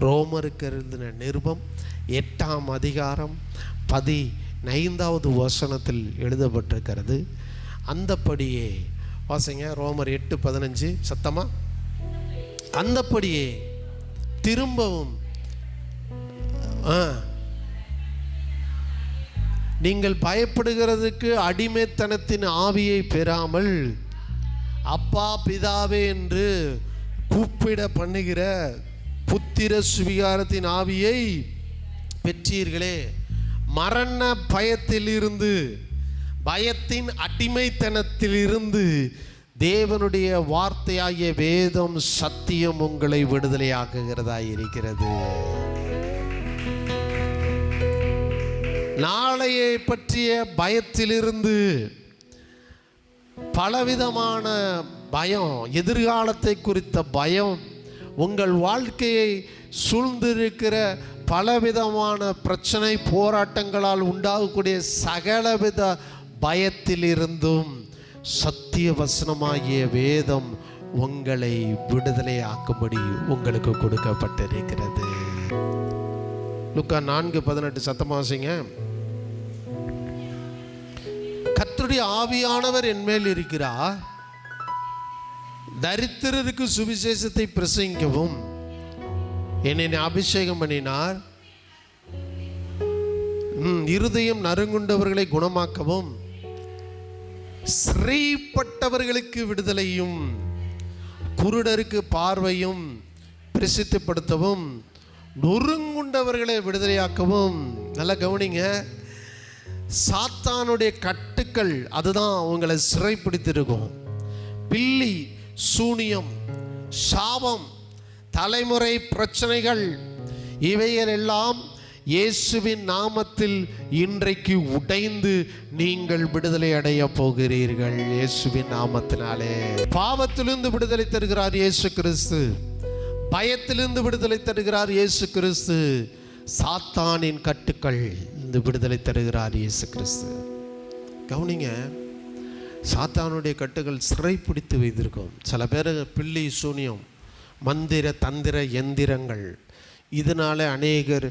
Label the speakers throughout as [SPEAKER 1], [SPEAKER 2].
[SPEAKER 1] ரோமருக்கு எழுதின நிருபம் 8ஆம் அதிகாரம் 15வது வசனத்தில் எழுதப்பட்டிருக்கிறது. அந்தப்படியே வாசிங்க. ரோமர் 8:15 சத்தமா. அந்தப்படியே திரும்பவும் நீங்கள் பயப்படுகிறதுக்கு அடிமைத்தனத்தின் ஆவியை பெறாமல் அப்பா பிதாவே என்று கூப்பிட பண்ணுகிற புத்திர சுவிகாரத்தின் ஆவியை பெற்றீர்களே. மரண பயத்திலிருந்து, பயத்தின் அடிமைத்தனத்திலிருந்து தேவனுடைய வார்த்தையாகிய வேதம் சத்தியம் உங்களை விடுதலையாக்குகிறதா இருக்கிறது. நாளையை பற்றிய பயத்திலிருந்து, பலவிதமான பயம், எதிர்காலத்தை குறித்த பயம், உங்கள் வாழ்க்கையை சூழ்ந்திருக்கிற பலவிதமான பிரச்சனை போராட்டங்களால் உண்டாகக்கூடிய சகலவித பயத்திலிருந்தும் சத்திய வசனமாகிய வேதம் உங்களை விடுதலையாக்கும்படி உங்களுக்கு கொடுக்கப்பட்டிருக்கிறது. லூக்கா 4:18 சத்தமா வாசிங்க. கர்த்தருடைய ஆவியானவர் என்மேல் இருக்கிறார், தரித்திரருக்கு சுவிசேஷத்தை பிரசங்கிக்கவும் என்னை அபிஷேகம் பண்ணினார், இருதயம் நறுங்குண்டவர்களை குணமாக்கவும், சிறைப்பட்டவர்களுக்கு விடுதலையும், குருடருக்கு பார்வையும் பிரசித்தப்படுத்தவும், நொறுங்குண்டவர்களை விடுதலையாக்கவும். நல்லா கவனிங்க. சாத்தானுடைய கட்டுக்கள் அதுதான் உங்களை சிறைப்பிடித்திருக்கும். பில்லி சூனியம், சாபம், தலைமுறை பிரச்சனைகள், இவைகள் எல்லாம் இயேசுவின் நாமத்தில் இன்றைக்கு உடைந்து நீங்கள் விடுதலை அடைய போகிறீர்கள். இயேசுவின் நாமத்தினாலே பாவத்திலிருந்து விடுதலை தருகிறார் இயேசு கிறிஸ்து. பயத்திலிருந்து விடுதலை தருகிறார் இயேசு கிறிஸ்து. சாத்தானின் கட்டுக்கள் இருந்து விடுதலை தருகிறார் இயேசு கிறிஸ்து. கவனிங்க. சாத்தானுடைய கட்டுகள் சிறைப்பிடித்து வைத்திருக்கும். சில பேர் பில்லி சூனியம், மந்திர தந்திர எந்திரங்கள், இதனால அநேகர்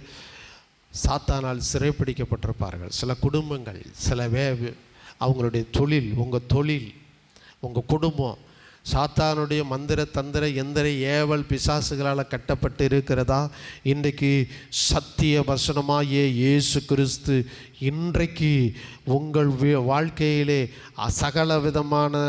[SPEAKER 1] சாத்தானால் சிறைப்பிடிக்கப்பட்டிருப்பார்கள். சில குடும்பங்கள், சில அவங்களுடைய தொழில், உங்கள் தொழில், உங்கள் குடும்பம் சாத்தானுடைய மந்திர தந்திர எந்திர ஏவல் பிசாசுகளால் கட்டப்பட்டு இருக்கிறதா? இன்றைக்கு சத்திய வசனமாகிய இயேசு கிறிஸ்து இன்றைக்கு உங்கள் வாழ்க்கையிலே சகல விதமான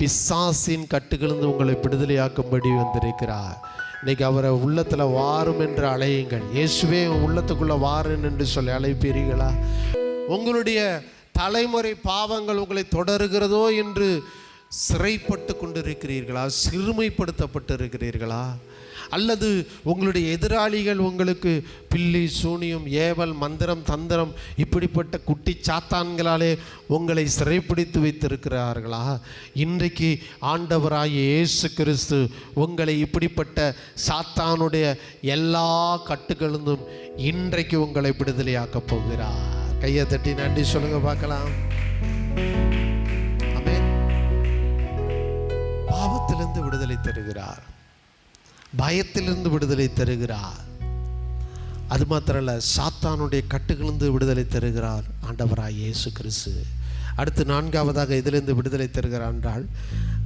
[SPEAKER 1] பிசாசின் கட்டுகளிலிருந்து உங்களை விடுதலையாக்கும்படி வந்திருக்கிறார். இன்றைக்கி அவரை உள்ளத்தில் வாரும் என்று அழையுங்கள். இயேசுவே உள்ளத்துக்குள்ளே வாருன்னு என்று சொல்லி அழைப்பீர்களா? உங்களுடைய தலைமுறை பாவங்கள் உங்களை தொடருகிறதோ என்று சிறைப்பட்டு கொண்டிருக்கிறீர்களா? சிறுமைப்படுத்தப்பட்டு இருக்கிறீர்களா? அல்லது உங்களுடைய எதிராளிகள் உங்களுக்கு பில்லி சூனியம் ஏவல் மந்திரம் தந்திரம் இப்படிப்பட்ட குட்டி சாத்தான்களாலே உங்களை சிறைப்பிடித்து வைத்திருக்கிறார்களா? இன்றைக்கு ஆண்டவராகிய இயேசு கிறிஸ்து உங்களை இப்படிப்பட்ட சாத்தானுடைய எல்லா கட்டுகளிலும் இன்றைக்கு உங்களை விடுதலையாக்கப் போகிறார். கையை தட்டி நன்றி சொல்லுங்க பார்க்கலாம். பாவத்திலிருந்து விடுதலை தருகிறார், பயத்திலிருந்து விடுதலை தருகிறார். அது மாத்திரல்ல, சாத்தானுடைய கட்டுகளிலிருந்து விடுதலை தருகிறார் ஆண்டவராய் இயேசு கிறிஸ்து. அடுத்து 4ஆவதாக இதிலிருந்து விடுதலை தருகிறார் என்றால்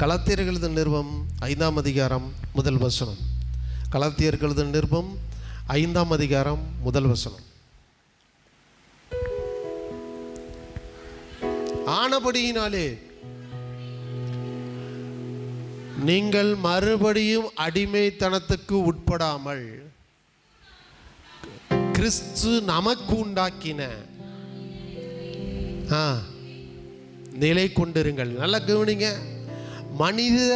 [SPEAKER 1] கலாத்தியர் எழுதின நிருபம் 5ஆம் அதிகாரம் 1 வசனம். கலாத்தியர் எழுதின நிருபம் 5ஆம் அதிகாரம் 1 வசனம். ஆனபடியினாலே நீங்கள் மறுபடியும் அடிமைத்தனத்துக்கு உட்படாமல் கிறிஸ்து நமக்கு உண்டாக்கின நிலை கொண்டிருங்கள். நல்லா கவனிங்க. மனித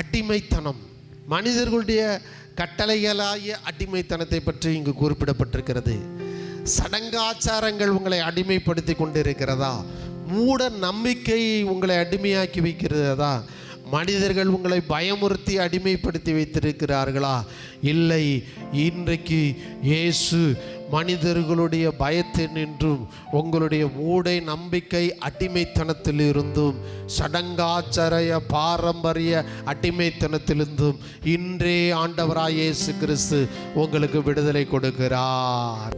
[SPEAKER 1] அடிமைத்தனம், மனிதர்களுடைய கட்டளைகளாகிய அடிமைத்தனத்தை பற்றி இங்கு குறிப்பிடப்பட்டிருக்கிறது. சடங்காச்சாரங்கள் உங்களை அடிமைப்படுத்தி கொண்டிருக்கிறதா? மூட நம்பிக்கை உங்களை அடிமையாக்கி வைக்கிறதா? மனிதர்கள் உங்களை பயமுறுத்தி அடிமைப்படுத்தி வைத்திருக்கிறார்களா? இல்லை. இன்றைக்கு இயேசு மனிதர்களுடைய பயத்தினின்றும் உங்களுடைய மூடை நம்பிக்கை அடிமைத்தனத்தில் இருந்தும் சடங்காச்சாரிய பாரம்பரிய அடிமைத்தனத்திலிருந்தும் இன்றே ஆண்டவராய் இயேசு கிறிஸ்து உங்களுக்கு விடுதலை கொடுக்கிறார்.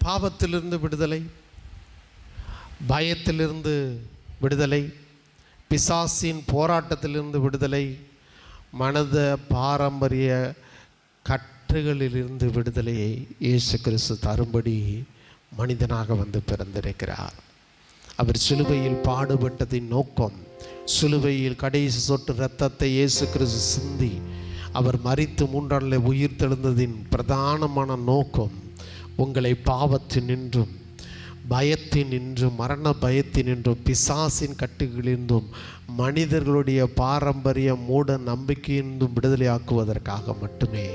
[SPEAKER 1] பாவத்திலிருந்து விடுதலை, பயத்திலிருந்து விடுதலை, பிசாசின் போராட்டத்திலிருந்து விடுதலை, மனத பாரம்பரிய கட்டுகளிலிருந்து விடுதலையை இயேசு கிறிஸ்து தரும்படி மனிதனாக வந்து பிறந்திருக்கிறார். அவர் சிலுவையில் பாடுபட்டதின் நோக்கம், சிலுவையில் கடைசி சொட்டு இரத்தத்தை இயேசு கிறிஸ்து சிந்தி அவர் மரித்து 3ஆம் நாளில் உயிர் தெழுந்ததின் பிரதானமான நோக்கம் உங்களை பாவத்தினின்றும் பயத்தினின்றும் மரண பயத்தினின்றும் பிசாசின் கட்டுகளிலிருந்தும் மனிதர்களுடைய பாரம்பரிய மூட நம்பிக்கையின்றும் விடுதலையாக்குவதற்காக மட்டுமே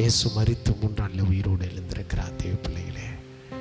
[SPEAKER 1] இயேசு மரித்து 3ஆம் நாளில் உயிரோடு எழுந்திருக்கிறார். தேவ பிள்ளைகளே,